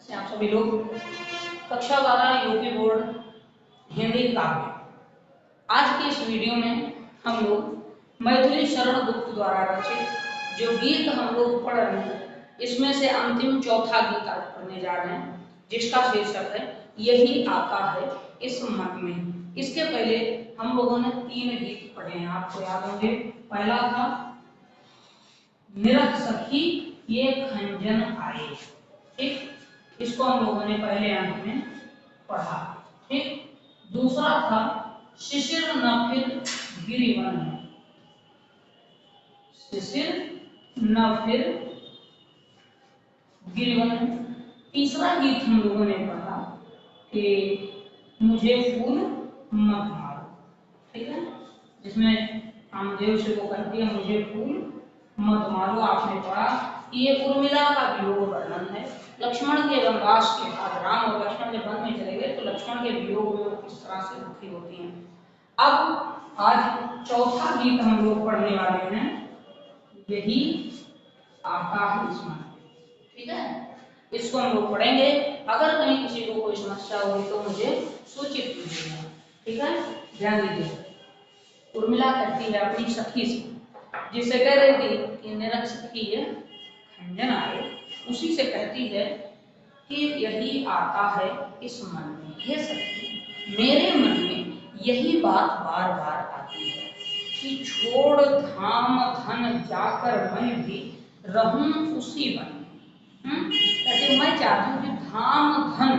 से आप सभी लोग कक्षा 12 यूपी बोर्ड हिंदी काव्य। आज की इस वीडियो में हम लोग मैथिली शरण गुप्त द्वारा रचित जो गीत हम लोग पढ़ रहे हैं, इसमें से अंतिम चौथा गीत आज पढ़ने जा रहे हैं, जिसका शीर्षक है यही आता है इस मन में। इसके पहले हम लोगों ने 3 गीत पढ़े हैं, आपको याद होंगे। पहला था निरख सखी ये खंजन आए, ठीक, इसको हम लोगों ने पहले अंक में पढ़ा, ठीक। दूसरा था शिशिर न फिर गिरिवन में, शिशिर न फिर गिरिवन में। तीसरा गीत हम लोगों ने पढ़ा कि मुझे फूल मत मारो, ठीक है, जिसमें कामदेव से वो कहती है मुझे फूल मत मारो। आपने पढ़ा कि ये उर्मिला का वियोग वर्णन है। लक्ष्मण के वनवास के बाद राम और लक्ष्मण जब वन में चले गए तो लक्ष्मण के वियोग में वो किस तरह से दुखी होती हैं। अब आज चौथा गीत हम लोग पढ़ने वाले हैं, यही आता है इस मन में, ठीक है। इसको हम लोग पढ़ेंगे। अगर कहीं किसी को कोई समस्या होगी तो मुझे सूचित कीजिएगा, ठीक है। ध्यान दीजिए। उर्मिला कहती है अपनी सखी से, जिससे कह रही थी कि निरख सखी है खंजन आए, उसी से कहती है कि यही आता है इस मन में। ये सखी मेरे मन में यही बात बार बार आती है कि छोड़ धाम धन जाकर मैं भी रहूं उसी वन में। कहते मैं चाहती हूँ कि धाम धन,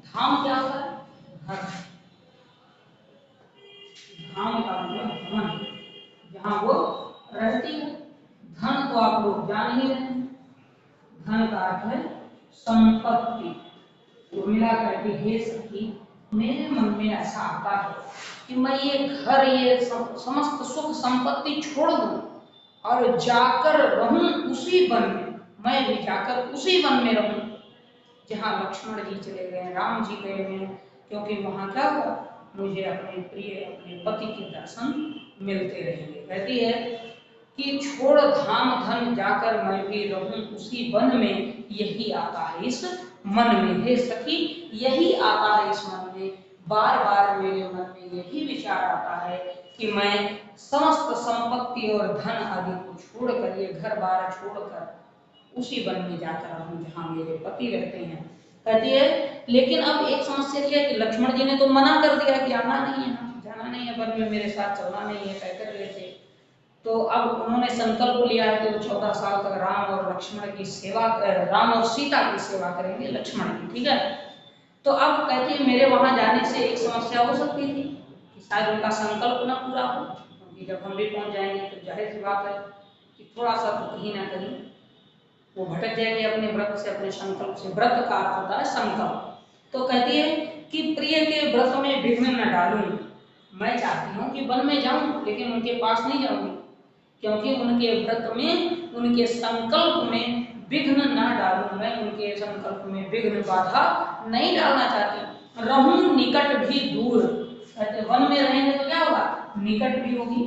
धाम क्या होता है? घर। धाम का मतलब धन, जहाँ वो रहती है। धन तो आप लोग जान ही रहे हैं, धन का अर्थ है संपत्ति। उर्मिला कहती हे सखी मेरे मन में ऐसा आता है कि मैं ये घर, ये समस्त सुख संपत्ति छोड़ दूं और जाकर रहूं उसी वन में। मैं भी जाकर उसी वन में रहूं जहाँ लक्ष्मण जी चले गए, राम जी गए हैं, क्योंकि वहां क्या होगा, मुझे अपने प्रिय अपने पति के दर्शन मिलते रहेंगे। कहती है कि छोड़ धाम धन जाकर मैं भी रहूं उसी वन में, यही आता है इस मन में। हे सखी यही आता है इस मन में, बार बार मेरे मन में यही विचार आता है कि मैं समस्त संपत्ति और धन आदि को छोड़कर, ये घर बार छोड़कर उसी वन में जाकर रहूं जहाँ मेरे पति रहते हैं। कहती है लेकिन अब एक समस्या यह है कि लक्ष्मण जी ने तो मना कर दिया कि आना नहीं है, जाना नहीं है वन में, मेरे साथ चलना नहीं है, तय कर गए थे। तो अब उन्होंने संकल्प लिया है कि वो 14 साल तक राम और लक्ष्मण की सेवा, राम और सीता की सेवा करेंगे, लक्ष्मण की, ठीक है। तो अब कहती है मेरे वहां जाने से एक समस्या हो सकती थी कि शायद उनका संकल्प न पूरा हो, क्योंकि जब हम भी पहुंच जाएंगे तो जाहिर सी बात है कि थोड़ा सा तो कहीं ना कहीं वो भटक जाएंगे अपने व्रत से, अपने संकल्प से। व्रत का अर्थ होता है संकल्प। तो कहती है कि प्रिय के व्रत में विघ्न न डालूं, मैं चाहती हूँ कि वन में जाऊं लेकिन उनके पास नहीं जाऊंगी, क्योंकि उनके व्रत में, उनके संकल्प में विघ्न न डालूं, मैं उनके संकल्प में विघ्न बाधा नहीं डालना चाहती। रहूं निकट भी दूर, कहते वन में रहेंगे तो क्या होगा, निकट भी होगी,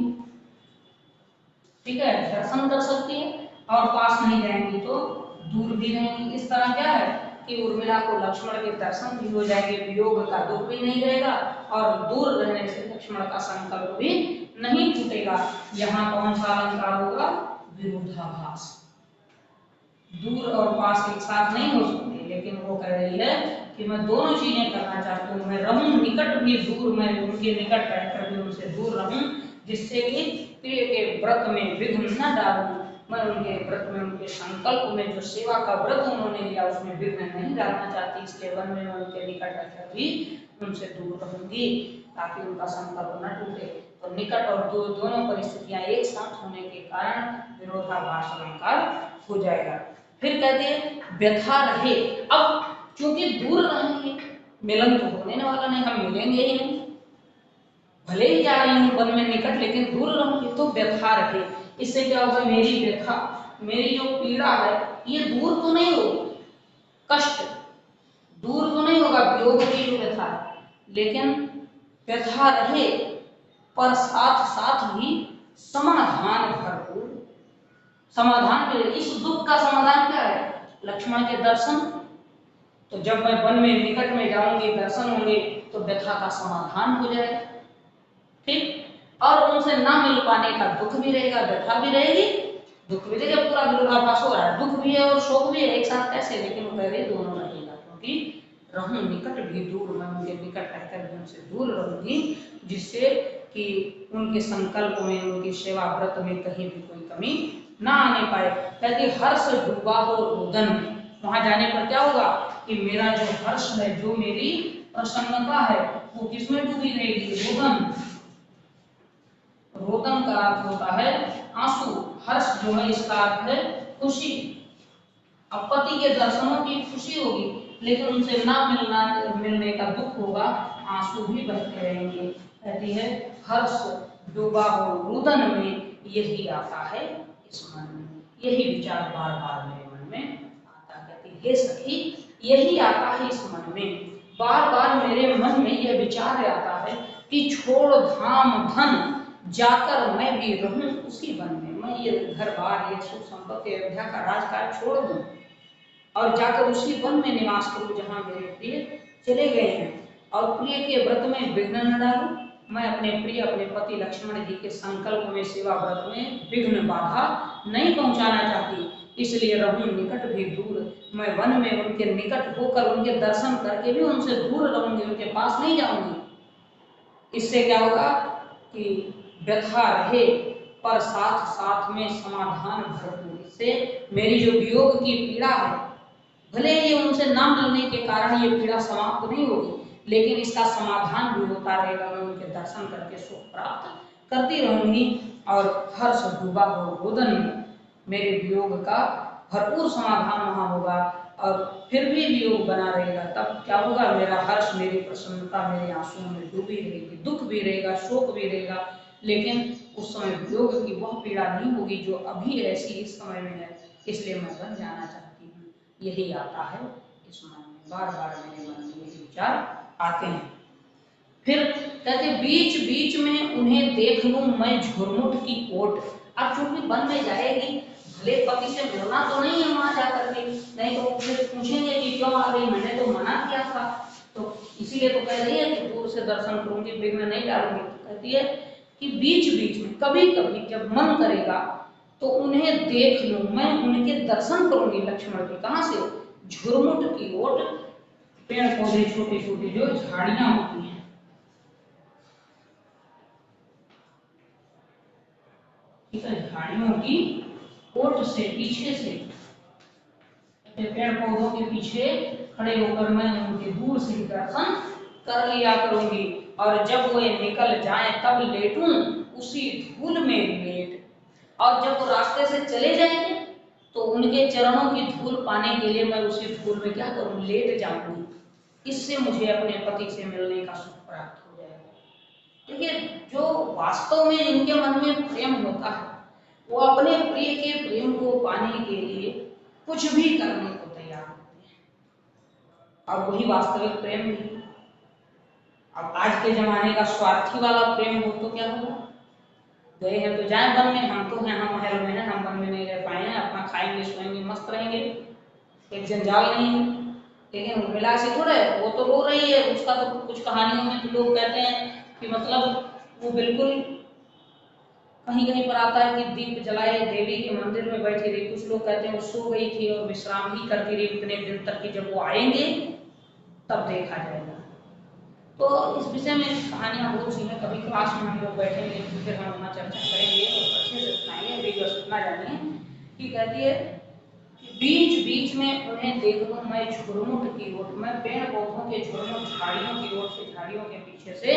ठीक है, दर्शन कर सकती है, और पास नहीं जाएंगी तो दूर भी रहेंगी। इस तरह क्या है कि उर्मिला को लक्ष्मण के दर्शन भी हो जाएंगे, वियोग का दुख भी नहीं रहेगा, और दूर रहने से लक्ष्मण का संकल्प भी नहीं टूटेगा। यहाँ कौन सा अलंकार होगा, विरोधाभास। दूर और पास एक साथ नहीं हो सकते, लेकिन वो कह रही है कि मैं दोनों चीजें करना चाहती हूँ, मैं रहूं निकट भी दूर, मैं उनके निकट रहकर भी उनसे दूर रहूं, जिससे कि प्रिय के व्रत में विघ्न न डालूं, मैं उनके व्रत में, उनके संकल्प में, जो सेवा का व्रत उन्होंने लिया उसमें विघ्न नहीं डालना चाहती, इसलिए वन में मैं उनके निकट रहकर भी उनसे दूर रहूंगी ताकि उनका संकल्प न टूटे। तो निकट और दूर दोनों परिस्थितियां एक साथ होने के कारण विरोधाभास अलंकार हो जाएगा। फिर कहते हैं व्यथा रहे, अब क्योंकि दूर रहेंगे मिलन तो होने वाला नहीं, हम मिलेंगे ही नहीं, भले ही जा रही हूँ वन में निकट लेकिन दूर रहूंगी, तो व्यथा रहे। इससे क्या होगा, मेरी व्यथा, मेरी जो पीड़ा है ये दूर तो नहीं होगी, कष्ट दूर तो नहीं होगा, वियोग की जो व्यथा है, लेकिन व्यथा रहे, पर साथ साथ ही समाधान भरपूर, समाधान मिले। इस दुख का समाधान क्या है, लक्ष्मण के दर्शन, तो जब मैं वन में निकट में जाऊंगी, दर्शन होंगे, तो व्यथा का समाधान हो जाएगा। ठीक, और उनसे ना मिल पाने का दुख भी रहेगा, व्यथा भी रहेगी, दुख भी रहेगा, पूरा विरोधाभास हो रहा है, दुख भी है और शोक भी है एक साथ कैसे, लेकिन वो कह रहे दोनों रहेगा, क्योंकि रहूं निकट भी दूर, मैं उनके निकट रहकर भी उनसे दूर रहूंगी, जिससे कि उनके संकल्प में, उनकी सेवा व्रत में कहीं भी कोई कमी ना आने पाए। कहती हर्ष डूबा हो रोदन में, वहां जाने पर क्या होगा कि मेरा जो हर्ष है, जो मेरी प्रसन्नता है, वो किसमें डूबी रहेगी, रोदन। रोदन का अर्थ होता है आंसू, हर्ष जो है इसका अर्थ है खुशी। अब पति के दर्शनों की खुशी होगी, लेकिन उनसे ना मिलने का दुख होगा, आंसू भी बहते रहेंगे। कहती है हर्ष डूबा हो रुदन में, यही आता है इस मन में, यही विचार बार बार मेरे मन में आता। कहती हे सखी, यही आता है इस मन में, बार बार मेरे मन में यह विचार आता है कि छोड़ धाम धन जाकर मैं भी रहूं उसी वन में। मैं ये घर बार, ये सुख संपत्ति, अयोध्या का राजकाज छोड़ दूं और जाकर उसी वन में निवास करूं जहां मेरे प्रिय चले गए हैं, और प्रिय के व्रत में विघ्न न डालूं। मैं अपने प्रिय, अपने पति लक्ष्मण जी के संकल्प में, सेवा व्रत में विघ्न बाधा नहीं पहुंचाना चाहती, इसलिए रहूं निकट भी दूर। मैं वन में उनके निकट होकर, उनके दर्शन करके भी उनसे दूर रहूंगी, उनके पास नहीं जाऊंगी। इससे क्या होगा कि व्यथा रहे पर साथ साथ में समाधान भरपूर। इससे मेरी जो वियोग की पीड़ा है, भले ये उनसे ना मिलने के कारण ये पीड़ा समाप्त नहीं होगी, लेकिन इसका समाधान भी होता रहेगा। मैं उनके दर्शन करके सुख प्राप्त करती रहूंगी, और हर्ष डूबा हो रोदन में, मेरे वियोग का भरपूर समाधान वहां होगा, और फिर भी वियोग बना रहेगा, तब क्या होगा, मेरा हर्ष, मेरी प्रसन्नता मेरे आंसुओं में डूबी रहेगी, दुख भी रहेगा, शोक भी रहेगा, लेकिन उस समय वियोग की वह पीड़ा नहीं होगी जो अभी ऐसी इस समय में है। इसलिए मैं बन जाना चाहती हूँ, यही आता है इस मन में, बार बार मेरे मन में यही विचार आते हैं। फिर कहते बीच बीच में उन्हें देख लूं मैं झुरमुट की ओट। अब चूंकि वन में जाएगी, भले पति से मिलना तो नहीं है वहां जाकर के, नहीं तो फिर पूछेंगे कि क्यों आ गई, मैंने तो मना किया था, तो इसीलिए तो कह रही है कि दूर से दर्शन करूंगी, विघ्न नहीं डालूंगी। तो कहती है कि बीच बीच में, कभी कभी जब मन करेगा तो उन्हें देख लूं मैं, उनके दर्शन करूंगी लक्ष्मण के। कहां से, झुरमुट की ओट, पेड़ पौधे छोटे छोटे जो झाड़ियां होती हैं, ठीक है, झाड़ियों की ओट से, पीछे से, पेड़ पौधों के पीछे खड़े होकर मैं उनके दूर से दर्शन कर लिया करूंगी, और जब वो निकल जाए तब लेटूं उसी धूल में लेट। और जब वो रास्ते से चले जाएंगे तो उनके चरणों की धूल पाने के लिए मैं उसी धूल में क्या करूं, लेट जाऊंगी। इससे मुझे अपने पति से मिलने का सुख प्राप्त हो जाएगा। देखिए, जो वास्तव में इनके मन में प्रेम होता है, वो अपने प्रिय के प्रेम को पाने के लिए कुछ भी करने को तैयार होते हैं, और वही वास्तविक प्रेम नहीं। अब आज के जमाने का स्वार्थी वाला प्रेम हो तो क्या होगा, गए हैं तो जाए वन में, हम तो हैं, हम महल में हैं, हम वन में नहीं रह पाए हैं, अपना खाएंगे सोएंगे मस्त रहेंगे, एक जंजाल नहीं है। लेकिन उर्मिला से थोड़ा है, वो तो रो रही है, उसका तो कुछ कहानियों में तो लोग कहते हैं कि मतलब वो बिल्कुल, कहीं कहीं पर आता है कि दीप जलाए देवी के मंदिर में बैठी रही, कुछ लोग कहते हैं वो सो गई थी और विश्राम ही करती रही इतने दिन तक कि जब वो आएंगे तब देखा जाएगा। तो इस विषय में कहानियां बहुत सी हैं, कभी क्लास में हम लोग बैठेंगे तो फिर हम अपना चर्चा करेंगे और अच्छे से सुनाएंगे। अभी बस इतना जानिए कि कहती है कि बीच बीच में उन्हें देख लूं मैं झुरमुट की ओर, मैं पेड़ पौधों के झुरमुट, झाड़ियों की ओर से, झाड़ियों के पीछे से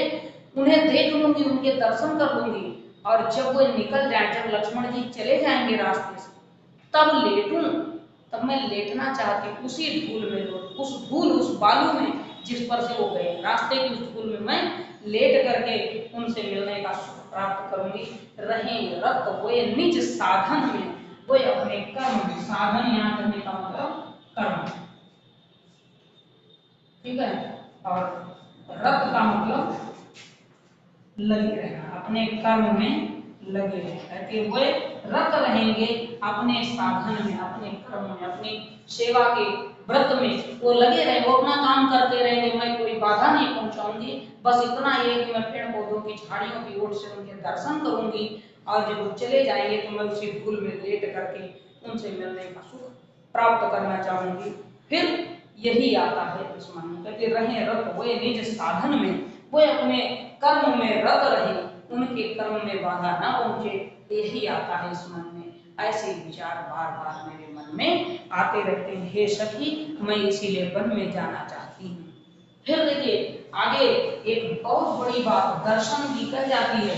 उन्हें देख लूंगी, उनके दर्शन कर लूंगी, और जब वो निकल जाए, जब लक्ष्मण जी चले जाएंगे रास्ते से, तब लेटूं, तब मैं लेटना चाहती हूँ उसी धूल में, उस धूल, उस बालू में जिस पर से वो गए, रास्ते की उस धूल में मैं लेट करके उनसे मिलने का सुख प्राप्त करूंगी। रहें रत वो निज साधन में, वो अपने कर्म में, साधन यहाँ करने का मतलब कर्म, ठीक है, और रत का मतलब लगे रहना, अपने कर्म में लगे रहते हुए रत रहेंगे अपने साधन में, अपने कर्म में, अपनी सेवा के व्रत में वो लगे रहे, वो अपना काम करते रहे, मैं कोई बाधा नहीं पहुंचाऊंगी, बस इतना ये कि मैं पेड़ पौधों की झाड़ियों की ओर से उनके दर्शन करूंगी, और जब वो चले जाएंगे तो मैं उसी फूल में लेट करके उनसे मिलने का सुख प्राप्त करना चाहूंगी। फिर यही आता है इस मन में, कहते रहे रत वे निज साधन में, वो अपने कर्म में रत रहे, उनके कर्म में बाधा ना पहुंचे, यही आता है इस मन में। ऐसे विचार बार बार मेरे मन में आते रहते हैं, हे सखी मैं इसीलिए वन में जाना चाहती हूँ। फिर देखिए आगे एक बहुत बड़ी बात दर्शन की कह जाती है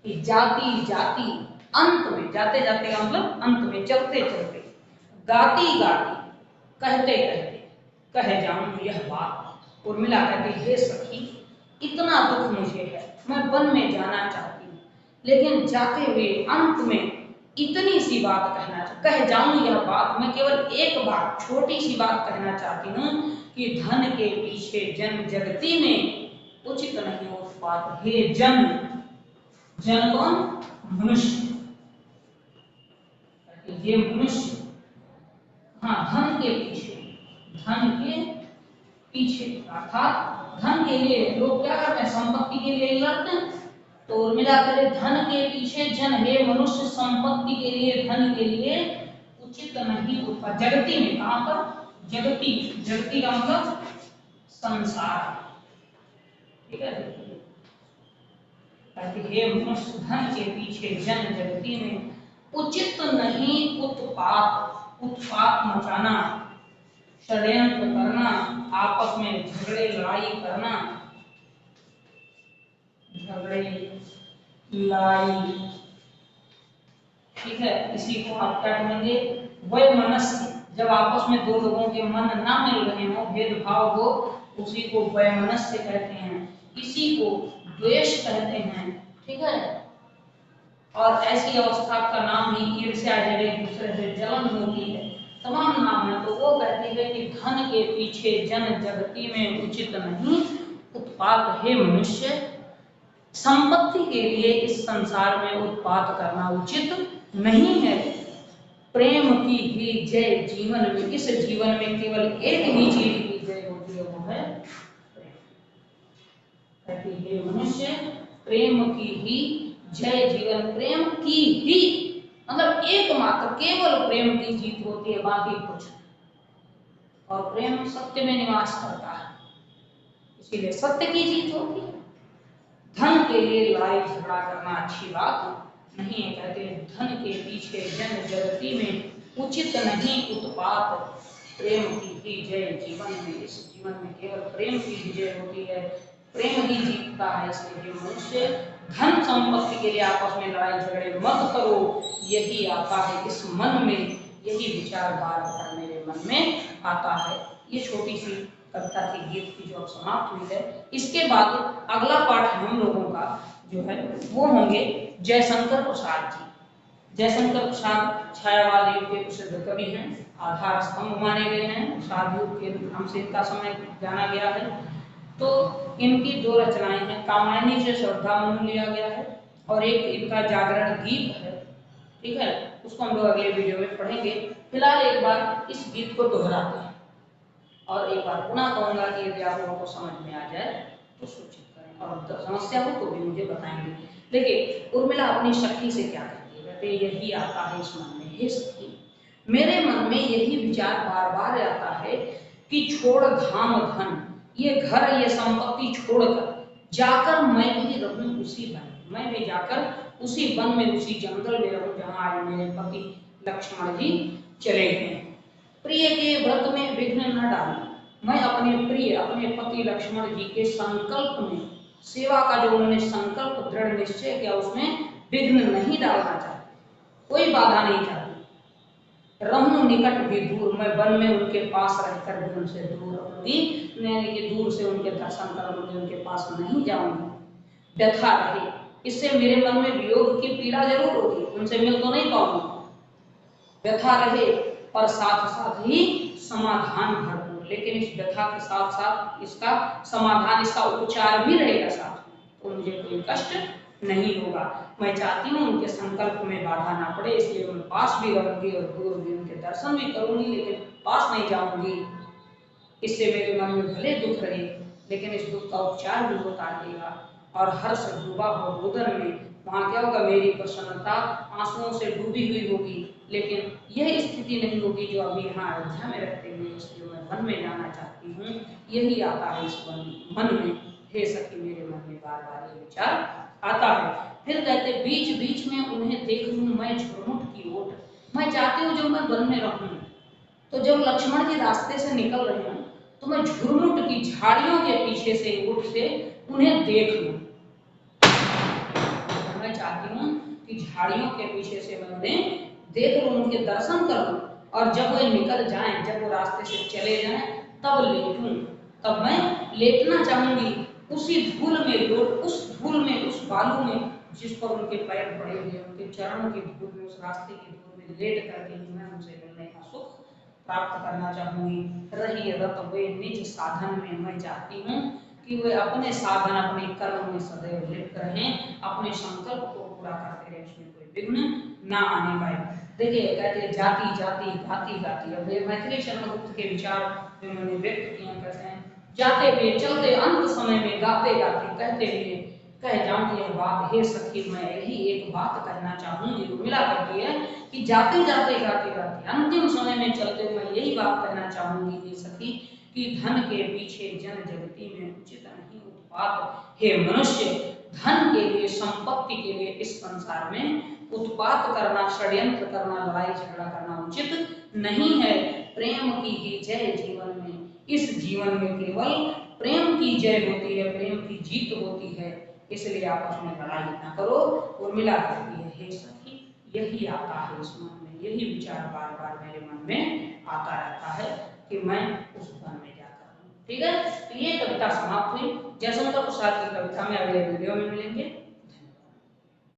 कि जाती जाती अंत में, जाते जाते का मतलब अंत में, चलते चलते, गाती गाती, कहते कहते कह जाऊं यह बात। उर्मिला कहती हे सखी इतना दुख मुझे है, मैं वन में जाना चाहती हूँ, लेकिन जाते हुए अंत में इतनी सी बात कह जाऊं यह बात, मैं केवल एक बात छोटी सी बात कहना चाहती हूँ कि धन के पीछे जन जगती में उचित नहीं उत्पात। हे जन, जन कौन? मनुष्य, ये मनुष्य, हाँ धन के पीछे, धन के पीछे अर्थात धन के लिए लोग क्या करते हैं, संपत्ति के लिए लड़ते हैं। तो उर्मिला करे धन के पीछे जन, हे मनुष्य संपत्ति के लिए, धन के लिए उचित नहीं उत्पात। जगती में, कहां पर? जगती, जगती का मतलब संसार, ठीक है। हे मनुष्य धन के पीछे जन जगती में उचित नहीं उत्पात, उत्पात मचाना, षड्यंत्र करना, आपस में झगड़े लड़ाई करना, झगड़े लड़ाई, ठीक है। इसी को आप क्या कहेंगे? वैमनस्य, जब आपस में दो लोगों के मन ना मिल रहे हो, भेदभाव हो, उसी को वैमनस्य कहते हैं, इसी को द्वेष कहते हैं, ठीक है। और ऐसी अवस्था का नाम ही ईर्ष्या है, एक दूसरे से जलन होती है, तमाम नाम है। तो वो कहती है कि धन के पीछे जन जगती में उचित नहीं उत्पात। हे मनुष्य संपत्ति के लिए इस संसार में उत्पात करना उचित नहीं है। प्रेम की ही जय जीवन में, इस जीवन में केवल एक ही चीज की जय होती है, वो है प्रेम। कहती है मनुष्य प्रेम की ही जय जीवन, प्रेम की ही मतलब एकमात्र केवल प्रेम की जीत होती है, बाकी कुछ नहीं। और प्रेम सत्य में निवास करता है, इसीलिए सत्य की जीत होती है। धन के लिए लड़ाई झगड़ा करना अच्छी बात नहीं है। कहते हैं धन के पीछे जन जगती में उचित नहीं उत्पात, प्रेम की ही जय जीवन में, इस जीवन में केवल प्रेम की विजय होती है, प्रेम ही जीतता है। इसलिए मनुष्य धन संपत्ति के लिए आपस में लड़ाई झगड़े मत करो, यही आता है इस मन में, यही विचार बार बार मेरे मन में आता है। ये छोटी सी कविता की गीत की जो अब समाप्त हुई है, इसके बाद अगला पाठ हम लोगों का जो है वो होंगे जयशंकर प्रसाद जी। जयशंकर प्रसाद छायावाद युग के प्रसिद्ध कवि हैं, आधार स्तंभ माने गए हैं, प्रसाद युग के नाम से इनका समय जाना गया है। तो इनकी दो रचनाएं हैं, कामायनी से श्रद्धा मनु लिया गया है, और एक इनका जागरण गीत है, ठीक है। उसको हम लोग अगले वीडियो में पढ़ेंगे। फिलहाल एक बार इस गीत को दोहराते हैं, और एक बार पुनः कहूंगा कि यदि आप लोगों को समझ में आ जाए तो सूचित करें, और समस्या हो तो भी मुझे बताएंगे। देखिए उर्मिला अपनी सखी से क्या कहती है, कहते यही आता है इस मन में, हे सखी मेरे मन में यही विचार बार बार आता है कि छोड़ धाम धन, ये घर ये संपत्ति छोड़कर जाकर मैं भी रहूं उसी वन में, मैं भी जाकर उसी वन में, उसी जंगल में रहूं जहां आज मेरे पति लक्ष्मण जी चले गए। प्रिय के व्रत में विघ्न न डालना, मैं अपने प्रिय अपने पति लक्ष्मण जी के संकल्प में, सेवा का जो उन्होंने संकल्प दृढ़ निश्चय किया उसमें विघ्न नहीं डालना चाहती, कोई बाधा नहीं चाहती। रहूं निकट भी दूर, मैं वन में उनके पास रहकर भी उनसे दूर रहूंगी, यानी कि दूर से उनके दर्शन करूंगी, उनके पास नहीं जाऊंगी। व्यथा रहे, इससे मेरे मन में वियोग की पीड़ा जरूर होगी, उनसे मिल तो नहीं पाऊंगी, व्यथा रहे, और साथ साथ ही समाधान भरपूर, लेकिन इस व्यथा के साथ साथ इसका समाधान, इसका उपचार भी रहेगा साथ में, तो मुझे कोई कष्ट नहीं होगा। मैं चाहती हूँ उनके संकल्प में बाधा ना पड़े, इसलिए मैं पास भी रहूंगी और गुरु जी उनके दर्शन भी करूंगी, लेकिन पास नहीं जाऊंगी। इससे मेरे मन में भले दुख रहे, लेकिन इस दुख का उपचार भी होता रहेगा। और हर्ष डूबा हो रुदन में, वहां क्या होगा, मेरी प्रसन्नता आंसुओं से डूबी हुई होगी, लेकिन यह स्थिति नहीं होगी जो अभी यहाँ अयोध्या में रहते हुए। इसलिए मैं वन में जाना चाहती हूँ। यही आता है इस मन में। हे सखी, मेरे मन में बार बार ये विचार आता है। फिर कहते, बीच बीच में उन्हें देख लूं मैं झुरमुट की ओट। मैं चाहती हूँ जब मैं वन में रहूं, तो जब लक्ष्मण जी रास्ते से निकल रहे हैं, तो मैं झुरमुट की झाड़ियों के पीछे से ओट से उन्हें देख लूं। मैं चाहती हूँ कि झाड़ियों के पीछे से मैं उन्हें देख लूं, उनके दर्शन कर लूं, और जब वे निकल जाएं, जब वो रास्ते से चले जाएं, तब लेटूं। तब मैं लेटना चाहूंगी उसी धूल में, उस धूल में, उस बालू में जिस पर उनके पैर पड़े हुए, उनके चरणों की धूल में, उस रास्ते की धूल में लेट करके ही मैं उनसे मिलने का सुख प्राप्त करना चाहूंगी। रही रत वे निज साधन में, मैं चाहती हूँ कि वे अपने साधन, अपने कर्म में सदैव लिप्त रहें, अपने संकल्प को पूरा करते रहे, उसमें कोई विघ्न ना आने पाए। देखिए, कहते जाति जाति गाती गाती, अब ये मैथिली शरण गुप्त के विचार उन्होंने व्यक्त किए। कहते हैं, जाते हुए चलते अंत समय में गाते गाते कहते हुए कह जाऊं यह बात, हे सखी मैं यही एक बात कहना चाहूंगी। उर्मिला कहती है कि जाते जाते गाते गाते अंतिम समय में चलते हुए मैं यही बात कहना चाहूंगी, हे सखी, कि धन के पीछे जन जगती में उचित नहीं उत्पात। हे मनुष्य, धन के लिए, संपत्ति के लिए इस संसार में उत्पात करना, षड्यंत्र करना, लड़ाई झगड़ा करना उचित नहीं है। प्रेम की ही जय जीवन में, इस जीवन में केवल प्रेम की जय होती है, प्रेम की जीत होती है, इसलिए आपस में लड़ाई ना करो। उर्मिला कहती है, हे सखी, यही आता है इस मन में, यही विचार बार बार मेरे मन में आता रहता है कि मैं उस वन में जाकर हूँ। ठीक है, तो ये कविता समाप्त हुई। जयशंकर प्रसाद की कविता में अगले वीडियो में मिलेंगे।